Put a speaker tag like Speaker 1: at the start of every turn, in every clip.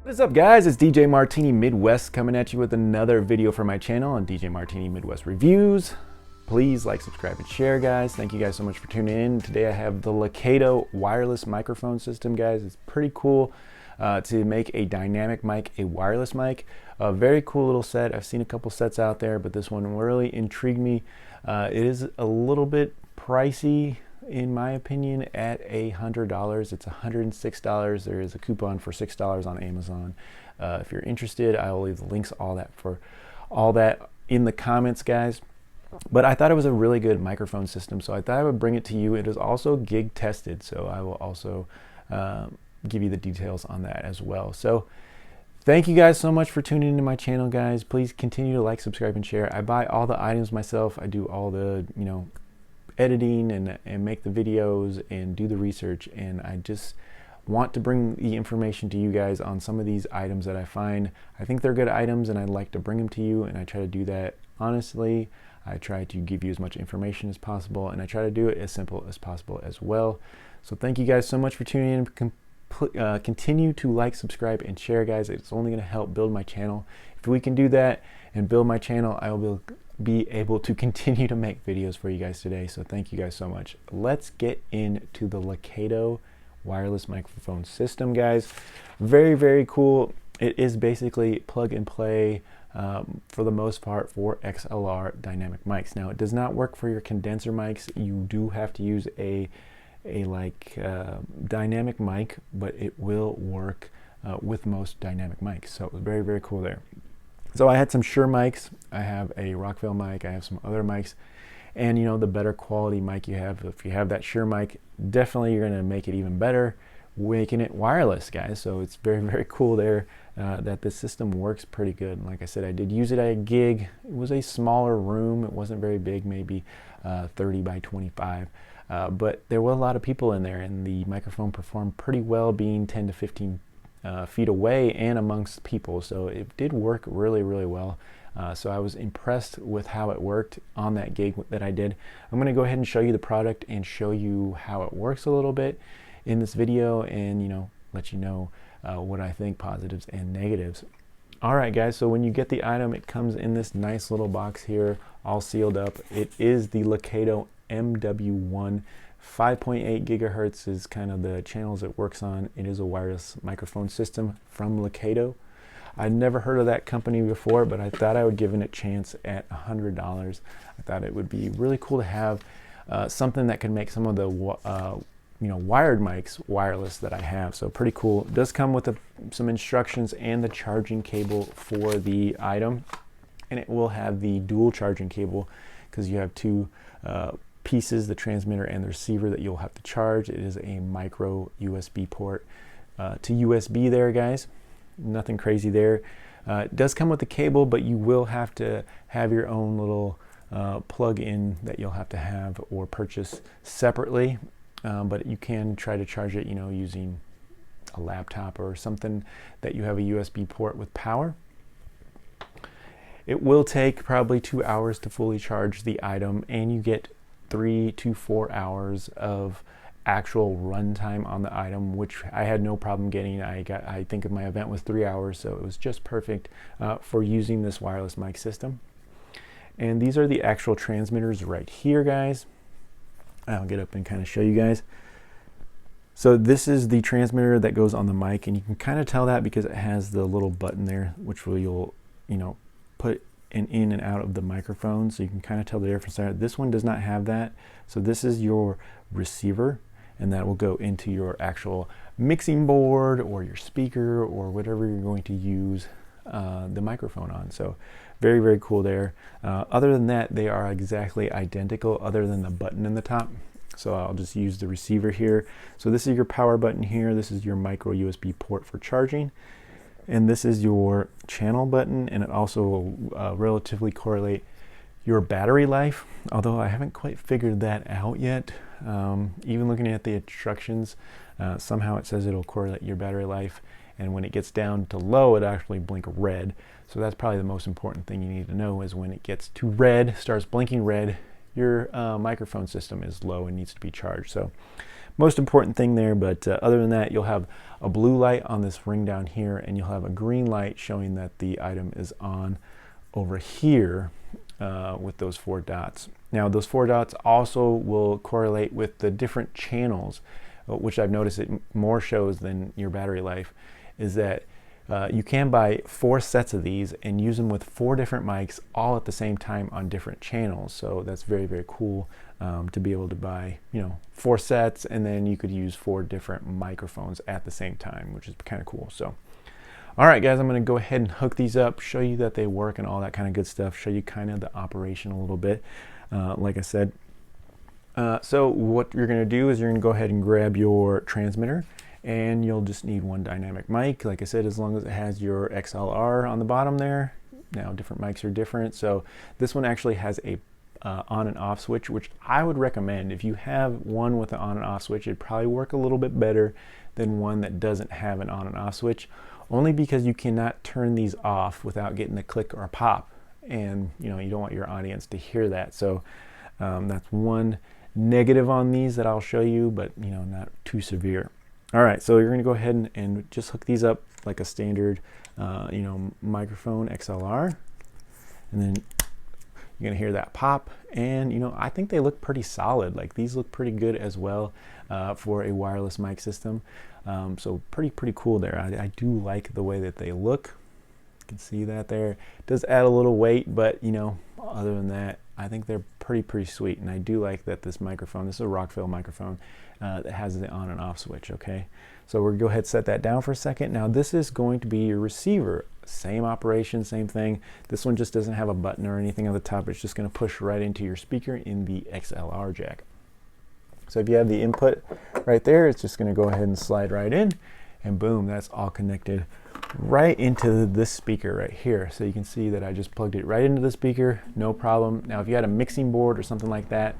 Speaker 1: What is up, guys? It's DJ Martini Midwest coming at you with another video for my channel on DJ Martini Midwest Reviews. Please like, subscribe, and share, guys. Thank you guys so much for tuning in. Today I have the Lekato wireless microphone system, guys. It's pretty cool to make a dynamic mic a wireless mic. A very cool little set. I've seen a couple sets out there, but this one really intrigued me. It is a little bit pricey, in my opinion, at $100. It's $106. There is a coupon for $6 on Amazon. If you're interested, I will leave the links, all that in the comments, guys. But I thought it was a really good microphone system, so I thought I would bring it to you. It is also gig tested, so I will also give you the details on that as well. So thank you guys so much for tuning into my channel, guys. Please continue to like, subscribe, and share. I buy all the items myself. I do all the, editing and make the videos and do the research, and I just want to bring the information to you guys on some of these items that I find. I think they're good items, and I'd like to bring them to you, and I try to do that honestly. I try to give you as much information as possible, and I try to do it as simple as possible as well. So thank you guys so much for tuning in. Continue to like, subscribe, and share, guys. It's only going to help build my channel. If we can do that and build my channel, I will be able to continue to make videos for you guys today. So thank you guys so much. Let's get into the Lekato wireless microphone system, guys. Very, very cool. It is basically plug and play for the most part for XLR dynamic mics. Now, it does not work for your condenser mics. You do have to use a dynamic mic, but it will work with most dynamic mics. So very, very cool there. So I had some Shure mics. I have a Rockville mic. I have some other mics, and the better quality mic you have, if you have that Shure mic, definitely you're going to make it even better, making it wireless, guys. So it's very, very cool there that this system works pretty good. And like I said, I did use it at a gig. It was a smaller room. It wasn't very big, maybe 30 by 25. But there were a lot of people in there, and the microphone performed pretty well, being 10 to 15 feet away and amongst people. So it did work really, really well. So I was impressed with how it worked on that gig that I did. I'm going to go ahead and show you the product and show you how it works a little bit in this video, and let you know what I think, positives and negatives. All right, guys, so when you get the item, it comes in this nice little box here, all sealed up. It is the Lekato MW1. 5.8 gigahertz is kind of the channels it works on. It is a wireless microphone system from Lekato. I'd never heard of that company before, but I thought I would give it a chance at $100. I thought it would be really cool to have something that could make some of the wired mics wireless that I have. So pretty cool. It does come with some instructions and the charging cable for the item, and it will have the dual charging cable because you have two pieces, the transmitter and the receiver, that you'll have to charge. It is a micro USB port to USB there, guys. Nothing crazy there. It does come with the cable, but you will have to have your own little plug-in that you'll have to have or purchase separately. But you can try to charge it, using a laptop or something that you have a USB port with power. It will take probably 2 hours to fully charge the item, and you get 3 to 4 hours of actual runtime on the item, which I had no problem getting. I think my event was 3 hours, so it was just perfect for using this wireless mic system. And these are the actual transmitters right here, guys. I'll get up and kind of show you guys. So this is the transmitter that goes on the mic, and you can kind of tell that because it has the little button there, which you'll put in and out of the microphone, so you can kind of tell the difference there. This one does not have that. So this is your receiver, and that will go into your actual mixing board or your speaker or whatever you're going to use the microphone on. So very, very cool there. Other than that, they are exactly identical other than the button in the top. So I'll just use the receiver here. So this is your power button here. This is your micro USB port for charging. And this is your channel button, and it also will relatively correlate your battery life, although I haven't quite figured that out yet. Even looking at the instructions, somehow it says it'll correlate your battery life, and when it gets down to low, it actually blink red. So that's probably the most important thing you need to know, is when it gets to red, starts blinking red, your microphone system is low and needs to be charged. So, most important thing there. But other than that, you'll have a blue light on this ring down here, and you'll have a green light showing that the item is on over here with those 4 dots. Now those 4 dots also will correlate with the different channels, which I've noticed it more shows than your battery life, is that you can buy 4 sets of these and use them with 4 different mics all at the same time on different channels. So that's very, very cool to be able to buy, 4 sets, and then you could use 4 different microphones at the same time, which is kind of cool. So all right, guys, I'm going to go ahead and hook these up, show you that they work and all that kind of good stuff, show you kind of the operation a little bit, like I said. So what you're going to do is you're going to go ahead and grab your transmitter, and you'll just need 1 dynamic mic. Like I said, as long as it has your XLR on the bottom there. Now, different mics are different. So this one actually has a on and off switch, which I would recommend. If you have one with an on and off switch, it'd probably work a little bit better than one that doesn't have an on and off switch, only because you cannot turn these off without getting a click or a pop, and you don't want your audience to hear that. So that's one negative on these that I'll show you, but not too severe. All right, so you're going to go ahead and just hook these up like a standard microphone XLR, and then you're going to hear that pop, and I think they look pretty solid. Like, these look pretty good as well for a wireless mic system. So pretty cool there. I do like the way that they look. You can see that there. It does add a little weight, but other than that, I think they're pretty sweet. And I do like that this microphone, this is a Rockville microphone that has the on and off switch. Okay, so we're gonna go ahead and set that down for a second. Now this is going to be your receiver. Same operation, same thing. This one just doesn't have a button or anything on the top. It's just going to push right into your speaker in the XLR jack. So if you have the input right there, it's just going to go ahead and slide right in, and boom, that's all connected right into this speaker right here. So you can see that I just plugged it right into the speaker, no problem. Now if you had a mixing board or something like that,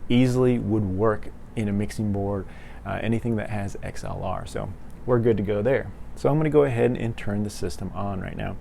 Speaker 1: easily would work in a mixing board, anything that has XLR. So we're good to go there. So I'm going to go ahead and turn the system on right now.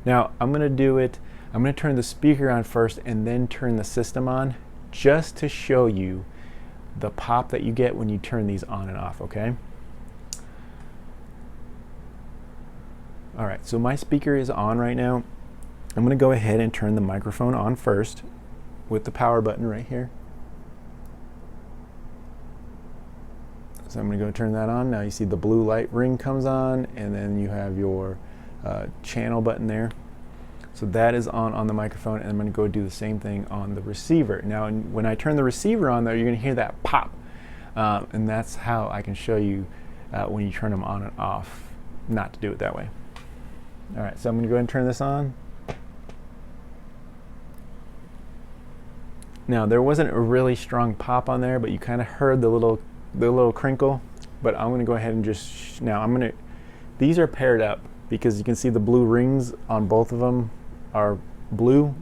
Speaker 1: Now I'm going to turn the speaker on first and then turn the system on, just to show you the pop that you get when you turn these on and off, okay? All right, so my speaker is on right now. I'm going to go ahead and turn the microphone on first with the power button right here. So I'm going to go turn that on. Now you see the blue light ring comes on, and then you have your channel button there. So that is on the microphone, and I'm going to go do the same thing on the receiver. Now when I turn the receiver on there, you're going to hear that pop, and that's how I can show you when you turn them on and off, not to do it that way. All right, so I'm going to go ahead and turn this on. Now there wasn't a really strong pop on there, but you kind of heard the little crinkle. But I'm going to go ahead and just these are paired up because you can see the blue rings on both of them are blue.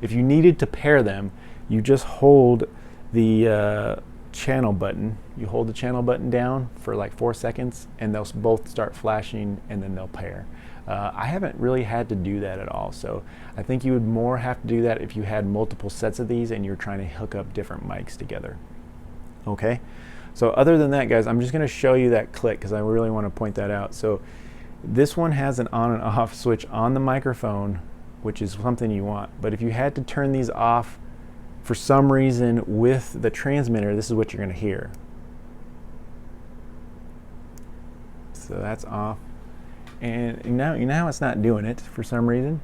Speaker 1: If you needed to pair them, you just hold the channel button. You hold the channel button down for like 4 seconds, and they'll both start flashing, and then they'll pair. I haven't really had to do that at all, so I think you would more have to do that if you had multiple sets of these and you're trying to hook up different mics together. Okay, so other than that, guys, I'm just going to show you that click because I really want to point that out. So this one has an on and off switch on the microphone, which is something you want. But if you had to turn these off for some reason with the transmitter, this is what you're going to hear. So that's off. And now it's not doing it for some reason,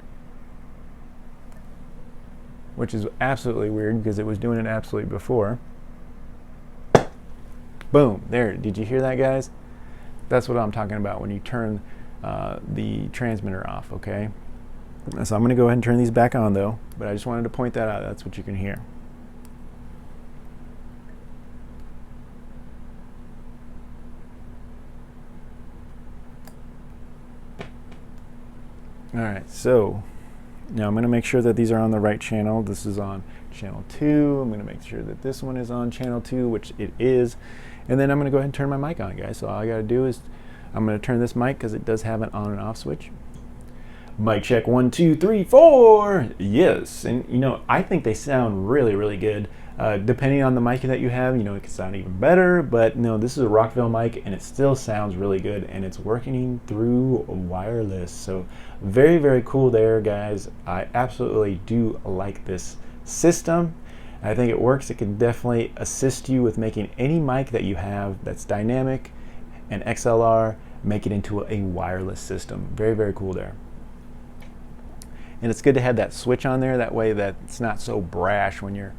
Speaker 1: which is absolutely weird because it was doing it absolutely before. Boom, there, did you hear that, guys? That's what I'm talking about when you turn the transmitter off, okay? So I'm going to go ahead and turn these back on though, but I just wanted to point that out. That's what you can hear. All right, so now I'm going to make sure that these are on the right channel. This is on channel 2. I'm going to make sure that this one is on channel 2, which it is. And then I'm going to go ahead and turn my mic on, guys. So all I got to do is I'm going to turn this mic because it does have an on and off switch. Mic check 1 2 3 4. Yes, and I think they sound really good. Depending on the mic that you have, it can sound even better, but this is a Rockville mic and it still sounds really good, and it's working through wireless. So very, very cool there, guys. I absolutely do like this system. I think it works. It can definitely assist you with making any mic that you have that's dynamic and XLR, make it into a wireless system. Very, very cool there. And it's good to have that switch on there, that way that it's not so brash when you're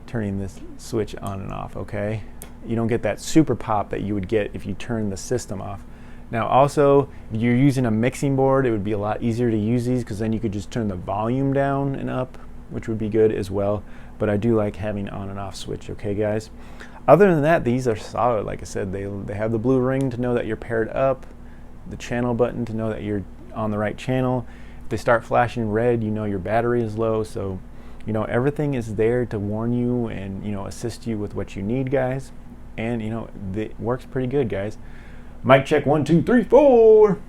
Speaker 1: turning this switch on and off, okay? You don't get that super pop that you would get if you turn the system off. Now also, if you're using a mixing board, it would be a lot easier to use these, because then you could just turn the volume down and up, which would be good as well. But I do like having on and off switch, okay guys? Other than that, these are solid. Like I said, they have the blue ring to know that you're paired up, the channel button to know that you're on the right channel. If they start flashing red, you know your battery is low. So everything is there to warn you and assist you with what you need, guys. And it works pretty good, guys. Mic check 1 2 3 4.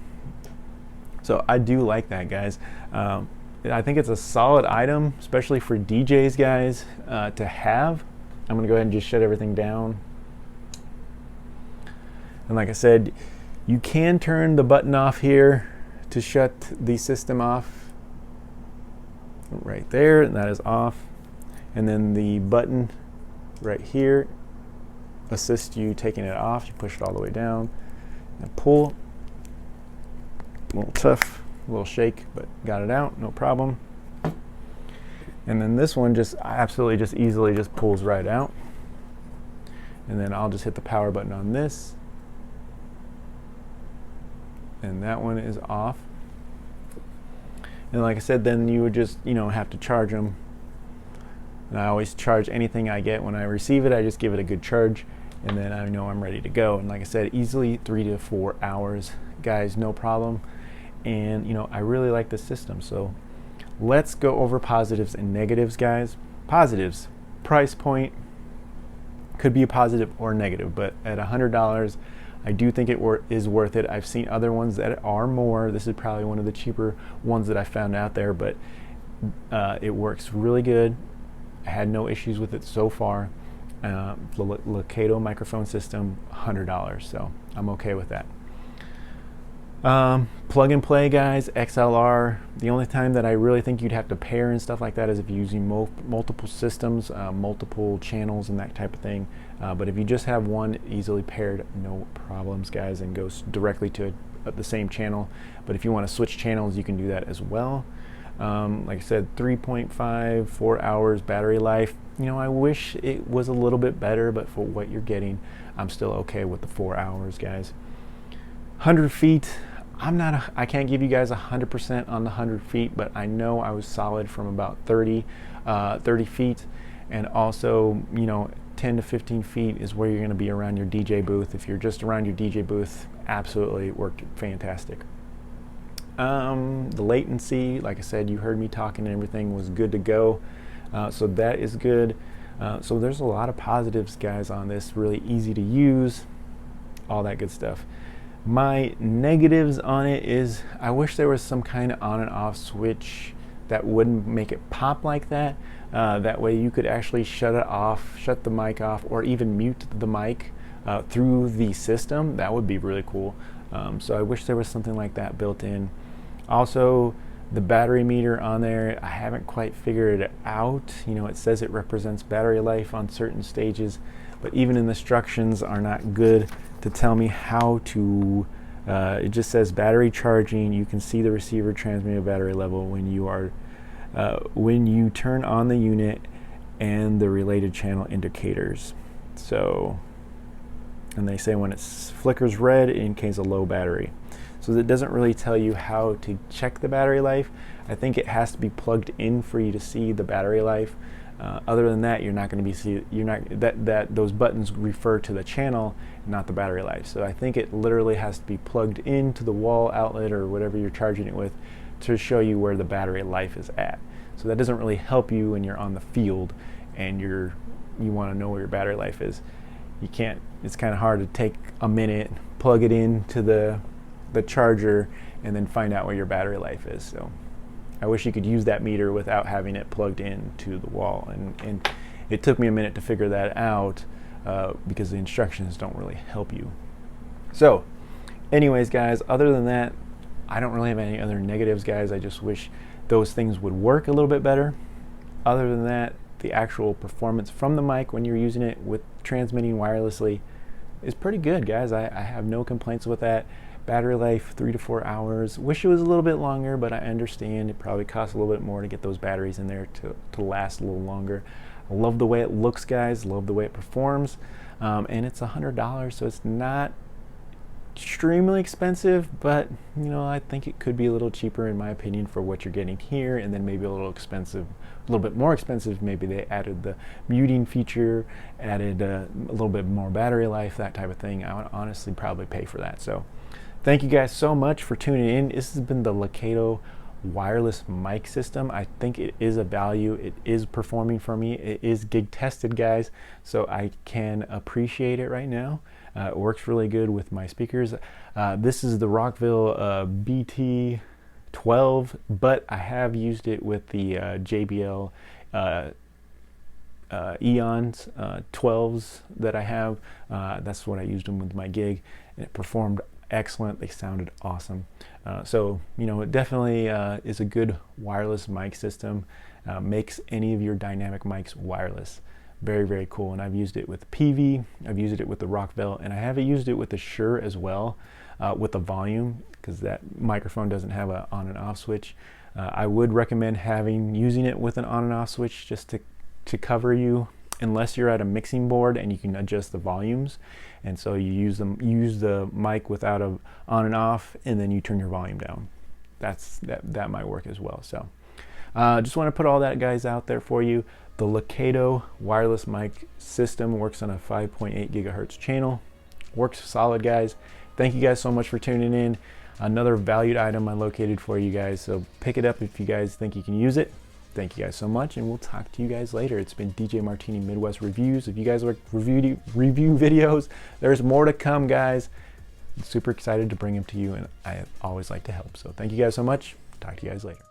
Speaker 1: So I do like that, guys. I think it's a solid item, especially for DJs, guys, to have. I'm gonna go ahead and just shut everything down. And like I said, you can turn the button off here to shut the system off. Right there, and that is off. And then the button right here assists you taking it off. You push it all the way down and pull. A little tough, a little shake, but got it out, no problem. And then this one just easily pulls right out. And then I'll just hit the power button on this. And that one is off. And like I said, then you would just, have to charge them. And I always charge anything I get when I receive it. I just give it a good charge, and then I know I'm ready to go. And like I said, easily 3 to 4 hours, guys, no problem. And I really like this system. So let's go over positives and negatives, guys. Positives, price point, could be a positive or negative, but at $100, I do think it is worth it. I've seen other ones that are more. This is probably one of the cheaper ones that I found out there, but it works really good. I had no issues with it so far. The Lekato microphone system, $100, so I'm okay with that. Plug and play, guys, XLR. The only time that I really think you'd have to pair and stuff like that is if you're using multiple systems, multiple channels and that type of thing. But if you just have one easily paired, no problems, guys, and goes directly to the same channel. But if you want to switch channels, you can do that as well. Like I said, 3.5, 4 hours battery life. I wish it was a little bit better, but for what you're getting, I'm still okay with the 4 hours, guys. 100 feet. I can't give you guys 100% on the 100 feet, but I know I was solid from about 30 feet, and also 10 to 15 feet is where you're going to be around your DJ booth. If you're just around your DJ booth, absolutely, it worked fantastic. The latency, like I said, you heard me talking and everything was good to go, so that is good. So there's a lot of positives, guys, on this. Really easy to use, all that good stuff. My negatives on it is I wish there was some kind of on and off switch that wouldn't make it pop like that. That way you could actually shut it off, shut the mic off, or even mute the mic through the system. That would be really cool. So I wish there was something like that built in. Also, the battery meter on there, I haven't quite figured it out. It says it represents battery life on certain stages, but even in the instructions are not good to tell me how to, it just says battery charging. You can see the receiver transmitting battery level when you turn on the unit and the related channel indicators. So, and they say when it flickers red, it indicates a low battery. So that doesn't really tell you how to check the battery life. I think it has to be plugged in for you to see the battery life. Other than that, you're not going to be those buttons refer to the channel, not the battery life. So I think it literally has to be plugged into the wall outlet or whatever you're charging it with to show you where the battery life is at. So that doesn't really help you when you're on the field and you want to know where your battery life is. You can't. It's kind of hard to take a minute, plug it into the charger, and then find out where your battery life is. So I wish you could use that meter without having it plugged in to the wall, and it took me a minute to figure that out because the instructions don't really help you. So anyways, guys, other than that, I don't really have any other negatives, guys. I just wish those things would work a little bit better. Other than that, the actual performance from the mic when you're using it with transmitting wirelessly is pretty good, guys. I have no complaints with that. Battery life, 3 to 4 hours. Wish it was a little bit longer, but I understand it probably costs a little bit more to get those batteries in there to last a little longer. I love the way it looks, guys. Love the way it performs. And it's $100, so it's not extremely expensive, but you know, I think it could be a little cheaper in my opinion for what you're getting here, and then maybe a little expensive, a little bit more expensive. Maybe they added the muting feature, added a little bit more battery life, that type of thing. I would honestly probably pay for that. So thank you guys so much for tuning in. This has been the Lekato wireless mic system. I think it is a value. It is performing for me. It is gig tested, guys, so I can appreciate it right now. It works really good with my speakers. This is the Rockville BT12, but I have used it with the JBL Eons 12s that I have. That's what I used them with my gig, and it performed excellent. They sounded awesome. So you know, it definitely is a good wireless mic system. Makes any of your dynamic mics wireless. Very, very cool. And I've used it with PV, I've used it with the Rockville, and I haven't used it with the Shure as well, with the volume, because that microphone doesn't have an on and off switch. I would recommend using it with an on and off switch just to cover you, unless you're at a mixing board and you can adjust the volumes. And so you use the mic without a on and off, and then you turn your volume down. That might work as well. So just want to put all that, guys, out there for you. The Lekato wireless mic system works on a 5.8 gigahertz channel. Works solid, guys. Thank you guys so much for tuning in. Another valued item I located for you guys, so pick it up if you guys think you can use it. Thank you guys so much, and we'll talk to you guys later. It's been DJ Martini Midwest Reviews. If you guys like review videos, there's more to come, guys. I'm super excited to bring them to you, and I always like to help. So thank you guys so much. Talk to you guys later.